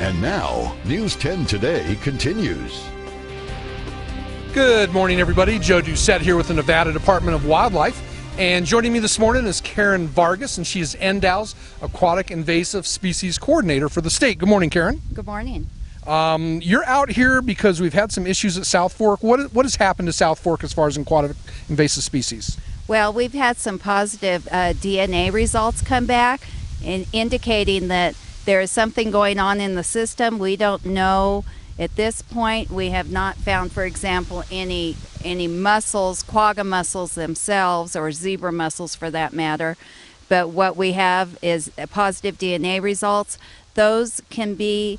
And now, News 10 Today continues. Good morning, everybody. Joe Doucette here with the Nevada Department of Wildlife. And joining me this morning is Karen Vargas, and she is NDOW's Aquatic Invasive Species Coordinator for the state. Good morning, Karen. Good morning. You're out here because we've had some issues at South Fork. What has happened to South Fork as far as aquatic invasive species? Well, we've had some positive DNA results come back indicating that there is something going on in the system. We don't know at this point. We have not found, for example, any mussels, quagga mussels themselves, or zebra mussels for that matter. But what we have is positive DNA results. Those can be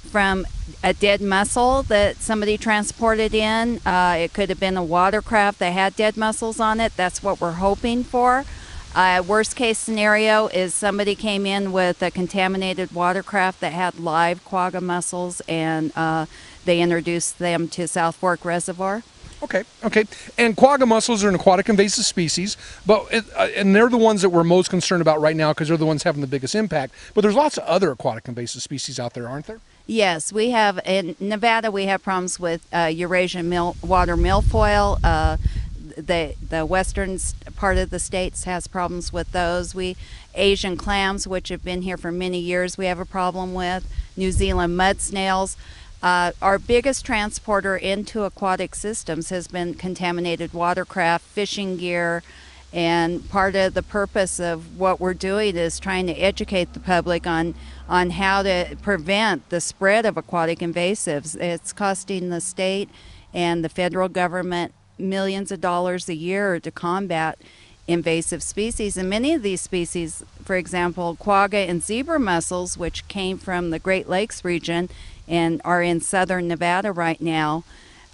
from a dead mussel that somebody transported in. It could have been a watercraft that had dead mussels on it. That's what we're hoping for. Worst case scenario is somebody came in with a contaminated watercraft that had live quagga mussels, and they introduced them to South Fork Reservoir. Okay. And quagga mussels are an aquatic invasive species, and they're the ones that we're most concerned about right now because they're the ones having the biggest impact. But there's lots of other aquatic invasive species out there, aren't there? Yes, we have. In Nevada, we have problems with Eurasian water milfoil. The western part of the states has problems with those. Asian clams, which have been here for many years, we have a problem with. New Zealand mud snails. Our biggest transporter into aquatic systems has been contaminated watercraft, fishing gear, and part of the purpose of what we're doing is trying to educate the public on how to prevent the spread of aquatic invasives. It's costing the state and the federal government millions of dollars a year to combat invasive species. And many of these species, for example, quagga and zebra mussels, which came from the Great Lakes region and are in southern Nevada right now,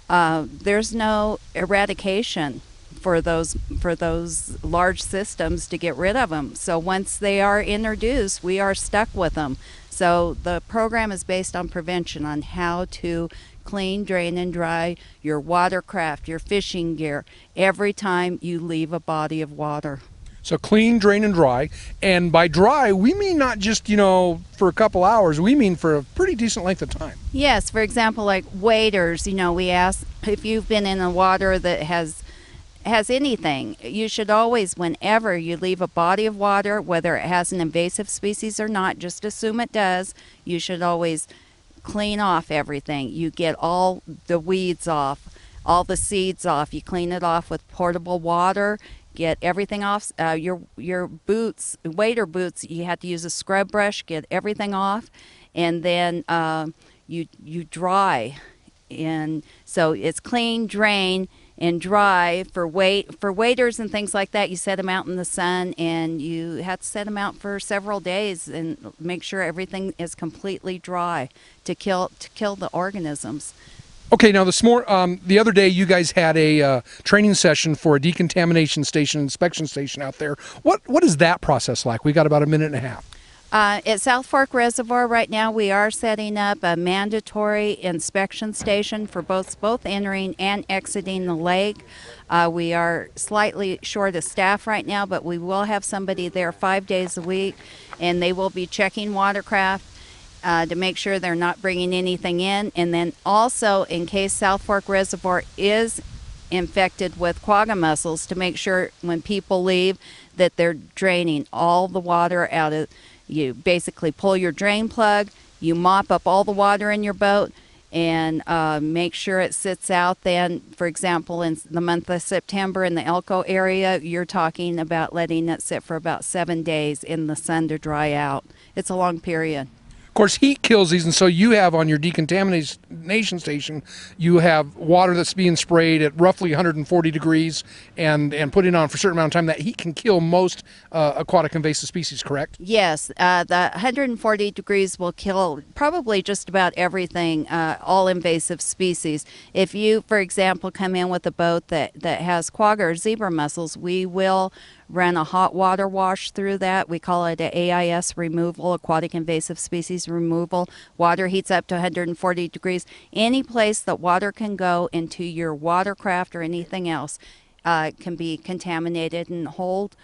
there's no eradication for those large systems to get rid of them. So once they are introduced, we are stuck with them. So the program is based on prevention, on how to clean, drain, and dry your watercraft, your fishing gear, every time you leave a body of water. So clean, drain, and dry. And by dry, we mean not just, for a couple hours. We mean for a pretty decent length of time. Yes, for example, like waders, we ask if you've been in a water that has anything, you should always, whenever you leave a body of water, whether it has an invasive species or not, just assume it does, you should always clean off everything. You get all the weeds off, all the seeds off. You clean it off with portable water. Get everything off. Your boots, wader boots, you have to use a scrub brush. Get everything off, and then you dry. And so it's clean, drain, and dry. For waders and things like that, you set them out in the sun, and you have to set them out for several days and make sure everything is completely dry to kill the organisms. Okay, now the other day you guys had a training session for a decontamination station, inspection station out there. What is that process like? We got about a minute and a half. At South Fork Reservoir right now, we are setting up a mandatory inspection station for both entering and exiting the lake. We are slightly short of staff right now, but we will have somebody there 5 days a week, and they will be checking watercraft to make sure they're not bringing anything in. And then also, in case South Fork Reservoir is infected with quagga mussels, to make sure when people leave that they're draining all the water out of. You basically pull your drain plug, you mop up all the water in your boat, and make sure it sits out. Then, for example, in the month of September in the Elko area, you're talking about letting it sit for about 7 days in the sun to dry out. It's a long period. Of course, heat kills these, and so you have on your decontamination station, you have water that's being sprayed at roughly 140 degrees and putting on for a certain amount of time. That heat can kill most aquatic invasive species, correct? Yes, the 140 degrees will kill probably just about everything, all invasive species. If you, for example, come in with a boat that has quagga or zebra mussels, we will run a hot water wash through that. We call it an AIS removal, aquatic invasive species removal. Water heats up to 140 degrees. Any place that water can go into your watercraft or anything else can be contaminated and hold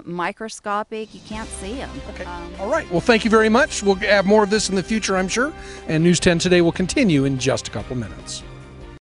microscopic. You can't see them. Okay. All right. Well, thank you very much. We'll have more of this in the future, I'm sure. And News 10 Today will continue in just a couple minutes.